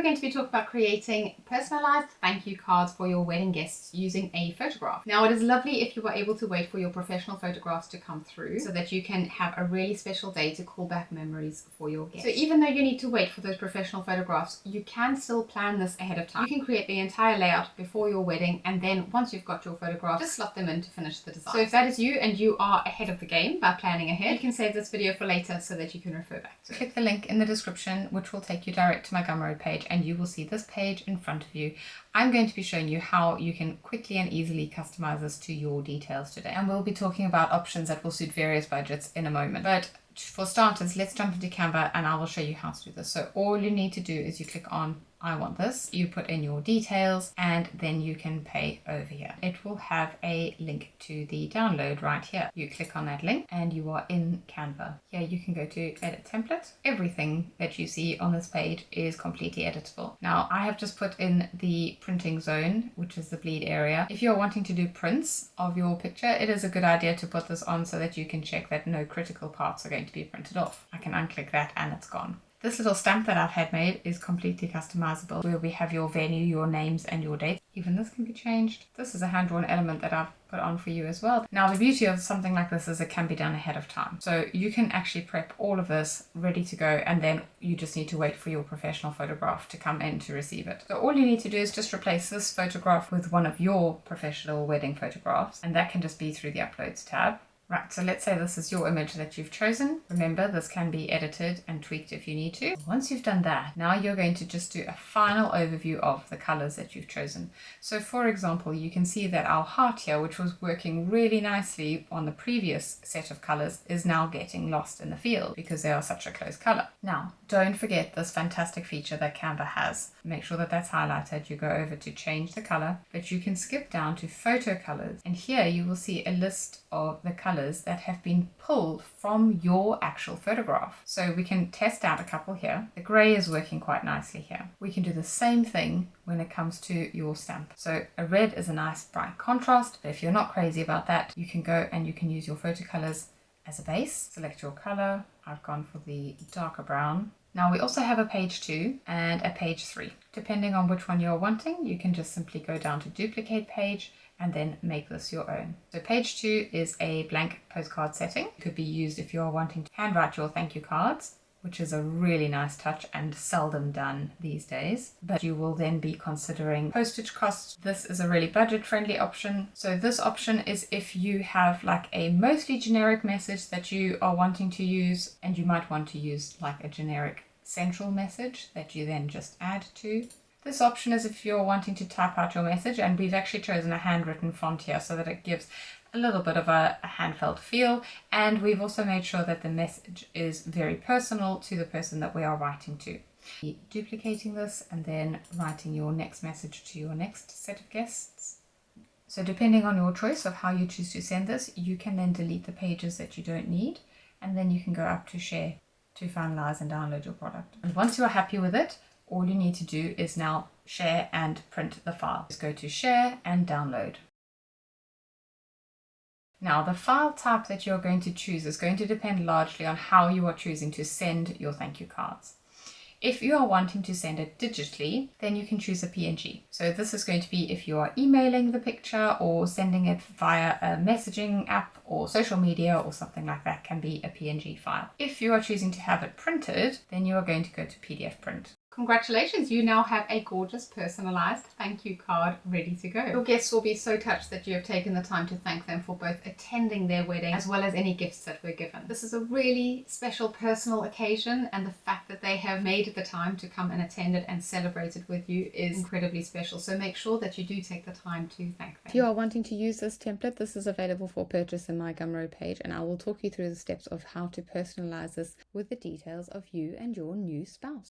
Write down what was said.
we're going to be talking about creating personalized thank you cards for your wedding guests using a photograph. Now, it is lovely if you are able to wait for your professional photographs to come through so that you can have a really special day to call back memories for your guests. So even though you need to wait for those professional photographs, you can still plan this ahead of time. You can create the entire layout before your wedding, and then once you've got your photographs, just slot them in to finish the design. So if that is you and you are ahead of the game by planning ahead, you can save this video for later so that you can refer back to it. Click the link in the description, which will take you direct to my Gumroad page, and you will see this page in front of you. I'm going to be showing you how you can quickly and easily customize this to your details today. And we'll be talking about options that will suit various budgets in a moment. But for starters, let's jump into Canva and I will show you how to do this. So all you need to do is you click on I want this, you put in your details, and then you can pay over here. It will have a link to the download right here. You click on that link and you are in Canva. Here you can go to edit template. Everything that you see on this page is completely editable. Now I have just put in the printing zone, which is the bleed area. If you're wanting to do prints of your picture, it is a good idea to put this on so that you can check that no critical parts are going to be printed off. I can unclick that and it's gone. This little stamp that I've had made is completely customizable, where we have your venue, your names and your dates. Even this can be changed. This is a hand-drawn element that I've put on for you as well. Now the beauty of something like this is it can be done ahead of time. So you can actually prep all of this ready to go, and then you just need to wait for your professional photograph to come in to receive it. So all you need to do is just replace this photograph with one of your professional wedding photographs, and that can just be through the Uploads tab. Right, so let's say this is your image that you've chosen. Remember, this can be edited and tweaked if you need to. Once you've done that, now you're going to just do a final overview of the colors that you've chosen. So for example, you can see that our heart here, which was working really nicely on the previous set of colors, is now getting lost in the field because they are such a close color. Now, don't forget this fantastic feature that Canva has. Make sure that that's highlighted. You go over to change the color, but you can skip down to photo colors. And here you will see a list of the colors that have been pulled from your actual photograph. So we can test out a couple here. The gray is working quite nicely here. We can do the same thing when it comes to your stamp. So a red is a nice bright contrast, but if you're not crazy about that, you can go and you can use your photo colors as a base. Select your color. I've gone for the darker brown. Now we also have a page 2 and a page 3. Depending on which one you're wanting, you can just simply go down to duplicate page and then make this your own. So page 2 is a blank postcard setting. It could be used if you're wanting to handwrite your thank you cards, which is a really nice touch and seldom done these days. But you will then be considering postage costs. This is a really budget-friendly option. So this option is if you have like a mostly generic message that you are wanting to use, and you might want to use like a generic central message that you then just add to. This option is if you're wanting to type out your message, and we've actually chosen a handwritten font here so that it gives a little bit of a hand-felt feel, and we've also made sure that the message is very personal to the person that we are writing to. Duplicating this and then writing your next message to your next set of guests. So depending on your choice of how you choose to send this, you can then delete the pages that you don't need, and then you can go up to share to finalize and download your product. And once you are happy with it, all you need to do is now share and print the file. Just go to share and download. Now the file type that you're going to choose is going to depend largely on how you are choosing to send your thank you cards. If you are wanting to send it digitally, then you can choose a PNG. So this is going to be if you are emailing the picture or sending it via a messaging app or social media or something like that, can be a PNG file. If you are choosing to have it printed, then you are going to go to PDF print. Congratulations, you now have a gorgeous personalized thank you card ready to go. Your guests will be so touched that you have taken the time to thank them for both attending their wedding as well as any gifts that were given. This is a really special personal occasion, and the fact that they have made the time to come and attend it and celebrate it with you is incredibly special. So make sure that you do take the time to thank them. If you are wanting to use this template, this is available for purchase in my Gumroad page, and I will talk you through the steps of how to personalize this with the details of you and your new spouse.